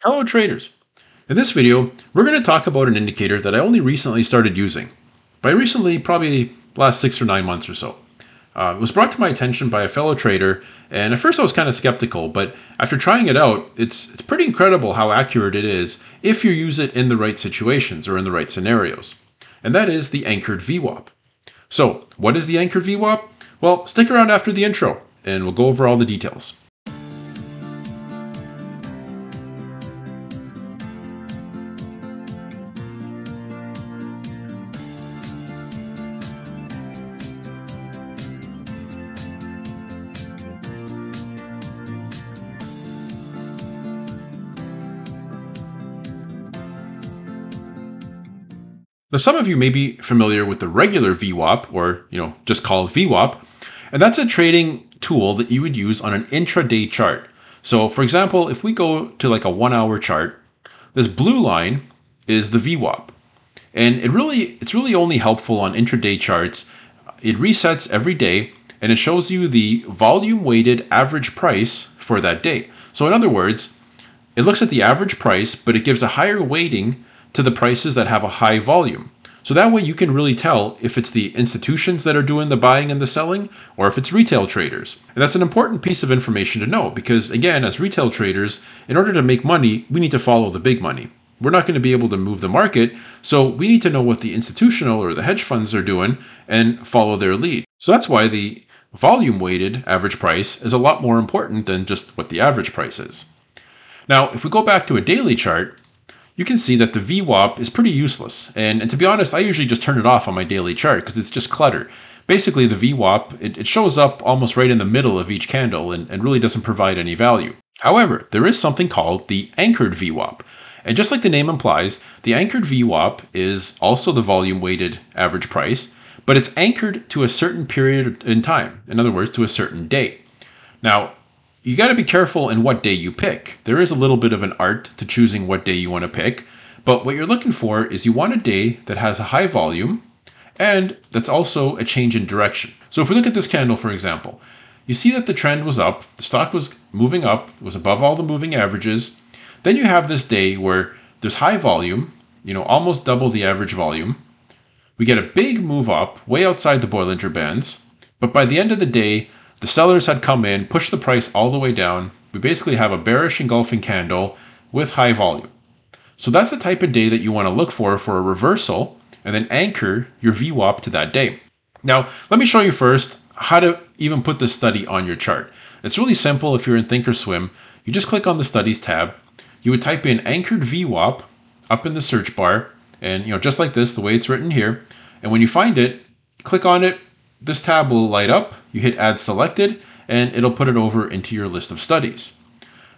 Hello traders! In this video, we're going to talk about an indicator that I only recently started using. By recently, probably last 6 or 9 months or so. It was brought to my attention by a fellow trader, and at first I was kind of skeptical, but after trying it out, it's pretty incredible how accurate it is if you use it in the right situations or in the right scenarios. And that is the anchored VWAP. So, what is the anchored VWAP? Well, stick around after the intro, and we'll go over all the details. Now, some of you may be familiar with the regular VWAP, or just called VWAP, and that's a trading tool that you would use on an intraday chart. So, for example, if we go to like a 1-hour chart, this blue line is the VWAP, and it's really only helpful on intraday charts. It resets every day, and it shows you the volume-weighted average price for that day. So, in other words, it looks at the average price, but it gives a higher weighting to the prices that have a high volume. So that way you can really tell if it's the institutions that are doing the buying and the selling, or if it's retail traders. And that's an important piece of information to know because, again, as retail traders, in order to make money, we need to follow the big money. We're not going to be able to move the market, so we need to know what the institutional or the hedge funds are doing and follow their lead. So that's why the volume-weighted average price is a lot more important than just what the average price is. Now, if we go back to a daily chart, you can see that the VWAP is pretty useless. And to be honest, I usually just turn it off on my daily chart because it's just clutter. Basically, the VWAP, it shows up almost right in the middle of each candle and really doesn't provide any value. However, there is something called the anchored VWAP. And just like the name implies, the anchored VWAP is also the volume-weighted average price, but it's anchored to a certain period in time. In other words, to a certain day. Now, you got to be careful in what day you pick. There is a little bit of an art to choosing what day you want to pick, but what you're looking for is you want a day that has a high volume and that's also a change in direction. So if we look at this candle, for example, you see that the trend was up, the stock was moving up, it was above all the moving averages. Then you have this day where there's high volume, almost double the average volume. We get a big move up, way outside the Bollinger Bands, but by the end of the day, the sellers had come in, pushed the price all the way down. We basically have a bearish engulfing candle with high volume. So that's the type of day that you want to look for a reversal and then anchor your VWAP to that day. Now, let me show you first how to even put this study on your chart. It's really simple. If you're in Thinkorswim, you just click on the Studies tab. You would type in anchored VWAP up in the search bar, and just like this, the way it's written here. And when you find it, click on it. This tab will light up, you hit add selected, and it'll put it over into your list of studies.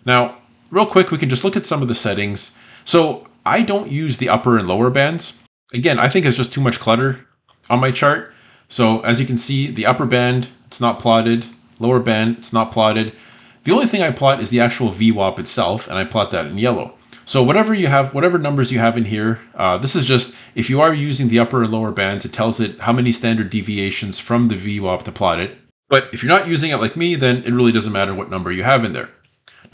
Now, real quick, we can just look at some of the settings. So I don't use the upper and lower bands. Again, I think it's just too much clutter on my chart. So as you can see, the upper band, it's not plotted. Lower band, it's not plotted. The only thing I plot is the actual VWAP itself, and I plot that in yellow. So whatever you have, whatever numbers you have in here, this is just, if you are using the upper and lower bands, it tells it how many standard deviations from the VWAP to plot it. But if you're not using it like me, then it really doesn't matter what number you have in there.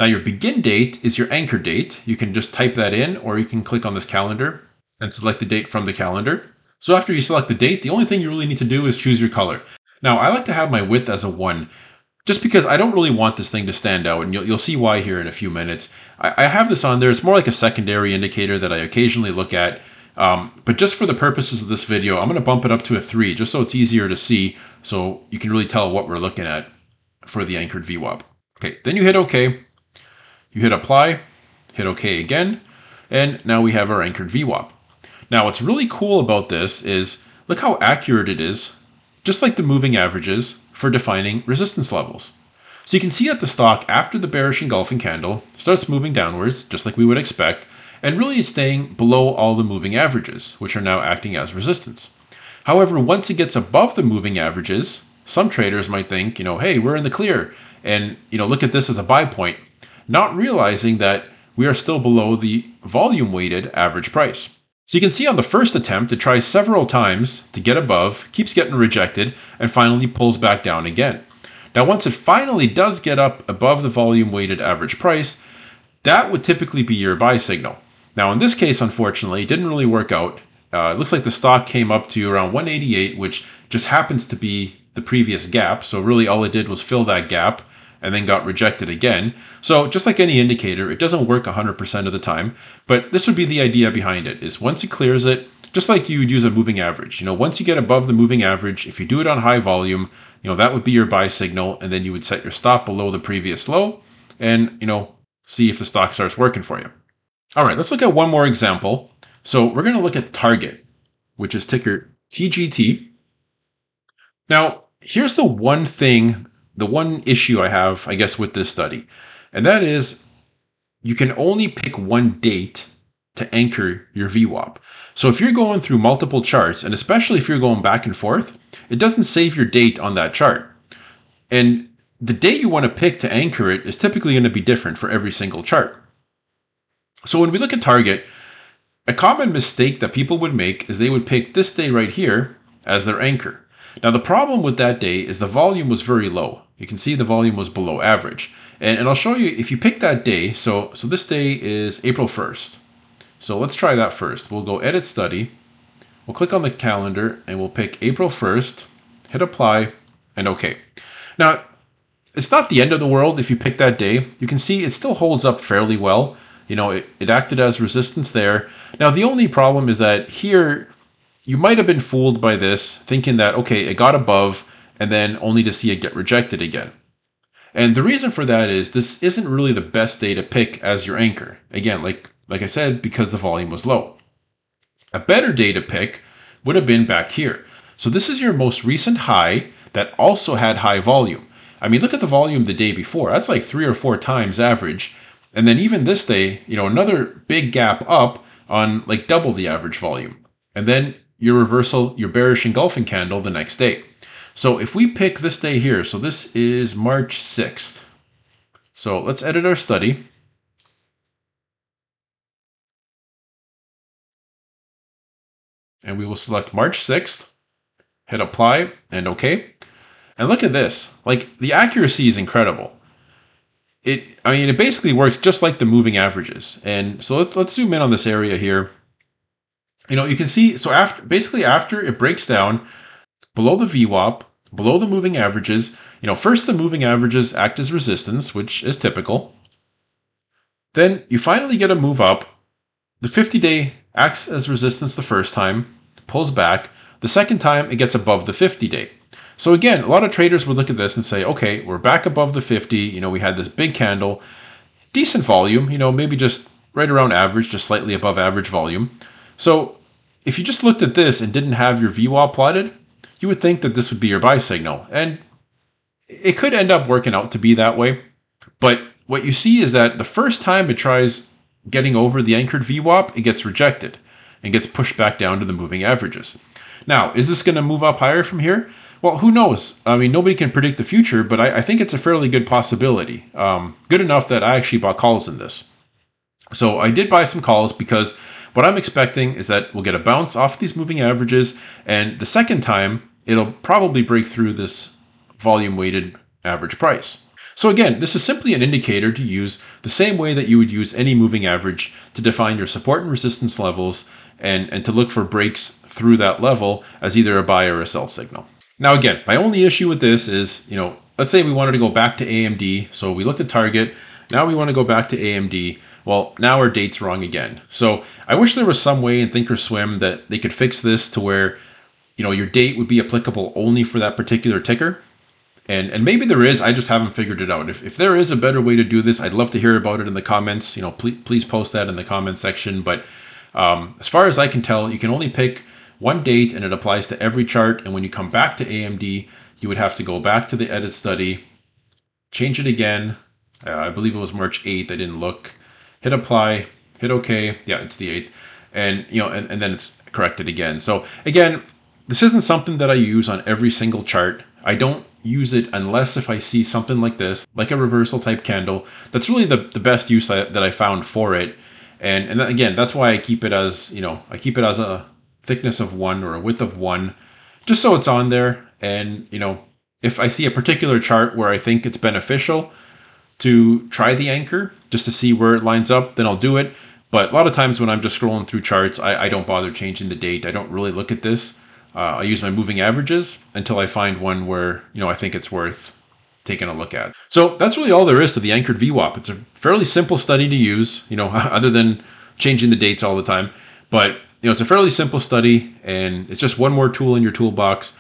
Now your begin date is your anchor date. You can just type that in, or you can click on this calendar and select the date from the calendar. So after you select the date, the only thing you really need to do is choose your color. Now I like to have my width as a 1. Just because I don't really want this thing to stand out, and you'll see why here in a few minutes. I have this on there. It's more like a secondary indicator that I occasionally look at. But just for the purposes of this video, I'm going to bump it up to a 3, just so it's easier to see, so you can really tell what we're looking at for the anchored VWAP. Okay, then you hit OK. You hit apply, hit OK again, and now we have our anchored VWAP. Now, what's really cool about this is, look how accurate it is, just like the moving averages, for defining resistance levels. So you can see that the stock, after the bearish engulfing candle, starts moving downwards, just like we would expect, and really it's staying below all the moving averages, which are now acting as resistance. However, once it gets above the moving averages, some traders might think, hey, we're in the clear, and look at this as a buy point, not realizing that we are still below the volume-weighted average price. So you can see on the first attempt, it tries several times to get above, keeps getting rejected, and finally pulls back down again. Now, once it finally does get up above the volume-weighted average price, that would typically be your buy signal. Now, in this case, unfortunately, it didn't really work out. It looks like the stock came up to around 188, which just happens to be the previous gap. So really all it did was fill that gap and then got rejected again. So just like any indicator, it doesn't work 100% of the time, but this would be the idea behind it, is once it clears it, just like you would use a moving average. Once you get above the moving average, if you do it on high volume, that would be your buy signal, and then you would set your stop below the previous low and, see if the stock starts working for you. All right, let's look at one more example. So we're going to look at Target, which is ticker TGT. Now, here's the one issue I have, I guess, with this study, and that is you can only pick one date to anchor your VWAP. So if you're going through multiple charts, and especially if you're going back and forth, it doesn't save your date on that chart. And the date you want to pick to anchor it is typically going to be different for every single chart. So when we look at Target, a common mistake that people would make is they would pick this day right here as their anchor. Now the problem with that day is the volume was very low. You can see the volume was below average. And I'll show you, if you pick that day, so this day is April 1st. So let's try that first. We'll go Edit Study. We'll click on the calendar and we'll pick April 1st, hit Apply, and OK. Now, it's not the end of the world if you pick that day. You can see it still holds up fairly well. It acted as resistance there. Now, the only problem is that here, you might have been fooled by this, thinking that, okay, it got above, and then only to see it get rejected again. And the reason for that is this isn't really the best day to pick as your anchor. Again, like I said, because the volume was low. A better day to pick would have been back here. So this is your most recent high that also had high volume. I mean, look at the volume the day before. That's like 3 or 4 times average. And then even this day, another big gap up on like double the average volume. And then your reversal, your bearish engulfing candle the next day. So if we pick this day here, so this is March 6th. So let's edit our study. And we will select March 6th, hit Apply, and OK. And look at this. Like, the accuracy is incredible. It basically works just like the moving averages. And so let's zoom in on this area here. You can see, so after it breaks down below the VWAP, below the moving averages, first the moving averages act as resistance, which is typical. Then you finally get a move up. The 50-day acts as resistance the first time, pulls back. The second time, it gets above the 50-day. So again, a lot of traders would look at this and say, okay, we're back above the 50. We had this big candle, decent volume, maybe just right around average, just slightly above average volume. So if you just looked at this and didn't have your VWAP plotted, you would think that this would be your buy signal. And it could end up working out to be that way. But what you see is that the first time it tries getting over the anchored VWAP, it gets rejected and gets pushed back down to the moving averages. Now, is this going to move up higher from here? Well, who knows? I mean, nobody can predict the future, but I think it's a fairly good possibility. Good enough that I actually bought calls in this. So I did buy some calls because what I'm expecting is that we'll get a bounce off these moving averages, and the second time, it'll probably break through this volume-weighted average price. So again, this is simply an indicator to use the same way that you would use any moving average to define your support and resistance levels and to look for breaks through that level as either a buy or a sell signal. Now again, my only issue with this is, let's say we wanted to go back to AMD. So we looked at Target. Now we want to go back to AMD. Well, now our date's wrong again. So I wish there was some way in Thinkorswim that they could fix this to where, your date would be applicable only for that particular ticker. And maybe there is, I just haven't figured it out. If there is a better way to do this, I'd love to hear about it in the comments. Please post that in the comment section. But as far as I can tell, you can only pick one date and it applies to every chart. And when you come back to AMD, you would have to go back to the edit study, change it again. I believe it was March 8th. I didn't look. Hit apply, hit OK. Yeah, it's the 8th. And, and then it's corrected again. So again, this isn't something that I use on every single chart. I don't use it unless if I see something like this, like a reversal type candle. That's really the best use that I found for it. And again, that's why I keep it as, I keep it as a thickness of 1 or a width of 1, just so it's on there. And, if I see a particular chart where I think it's beneficial, to try the anchor just to see where it lines up, then I'll do it. But a lot of times when I'm just scrolling through charts, I don't bother changing the date. I don't really look at this. I use my moving averages until I find one where, I think it's worth taking a look at. So that's really all there is to the anchored VWAP. It's a fairly simple study to use, other than changing the dates all the time. But, it's a fairly simple study, and it's just one more tool in your toolbox.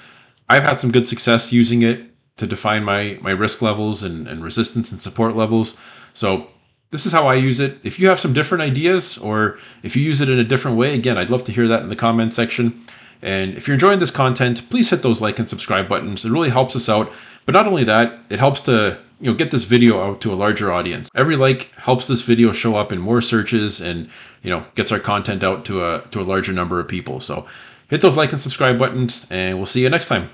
I've had some good success using it to define my risk levels and resistance and support levels. So this is how I use it. If you have some different ideas, or if you use it in a different way, again, I'd love to hear that in the comment section. And if you're enjoying this content, please hit those like and subscribe buttons. It really helps us out. But not only that, it helps to get this video out to a larger audience. Every like helps this video show up in more searches, and gets our content out to a larger number of people. So hit those like and subscribe buttons, and we'll see you next time.